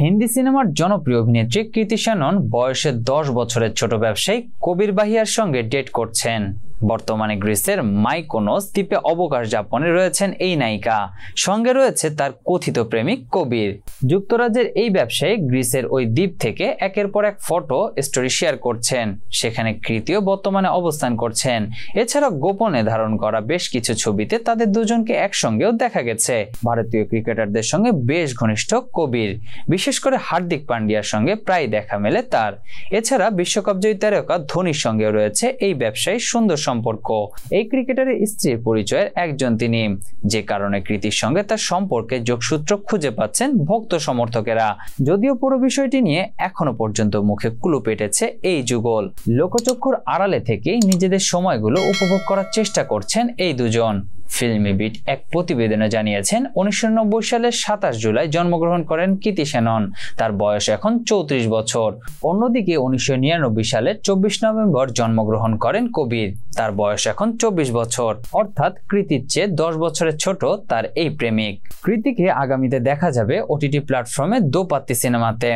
হিন্দি সিনেমার জনপ্রিয় অভিনেত্রী কৃতি শ্যানন বয়সে 10 বছরের ছোট ব্যবসায়ী কবির বাহিয়ার সঙ্গে ডেট করছেন। বর্তমানে গ্রিসের মাইকোনোস দ্বীপে অবকাশ যাপনে রয়েছেন এই নায়িকা। সঙ্গে রয়েছে তার কথিত প্রেমিক কবির। যুক্তরাজ্যের এই ব্যবসায়ী গ্রিসের ওই দ্বীপ থেকে একের পর এক ফটো স্টোরি শেয়ার করছেন। সেখানে কৃতিও বর্তমানে অবস্থান করছেন। এছাড়া গোপনে ধারণ করা বেশ কিছু ছবিতে তাদের দুজনকে একসঙ্গেও দেখা গেছে। ভারতীয় ক্রিকেটারদের সঙ্গে বেশ ঘনিষ্ঠ কবির, বিশেষ করে হার্দিক পান্ডিয়ার সঙ্গে প্রায় দেখা মেলে তার। এছাড়া বিশ্বকাপ জয়ী তারকা ধোনির সঙ্গেও রয়েছে এই ব্যবসায়ীর সুন্দর সম্পর্ক। এই ক্রিকেটারের স্ত্রীর পরিচয়ের একজন তিনি, যে কারণে কৃতির সঙ্গে তার সম্পর্কে যোগসূত্র খুঁজে পাচ্ছেন ভক্ত সমর্থকেরা। যদিও পুরো বিষয়টি নিয়ে এখনো পর্যন্ত মুখে কুলুপ এঁটেছে এই যুগল। লোকচক্ষুর আড়ালে থেকেই নিজেদের সময়গুলো উপভোগ করার চেষ্টা করছেন এই দুজন। ফিল্মি বিট এক প্রতিবেদনে জানিয়েছেন 1990 সালের 27 জুলাই জন্মগ্রহণ করেন কৃতি শ্যানন। তার বয়স এখন 34 বছর। অন্যদিকে 1999 সালের 24 নভেম্বর জন্মগ্রহণ করেন কবির। তার বয়স এখন 24 বছর, অর্থাৎ কৃতির চেয়ে 10 বছরের ছোট তার এই প্রেমিক। কৃতিকে আগামীতে দেখা যাবে ওটিটি প্ল্যাটফর্মে দো পাত্তি সিনেমাতে।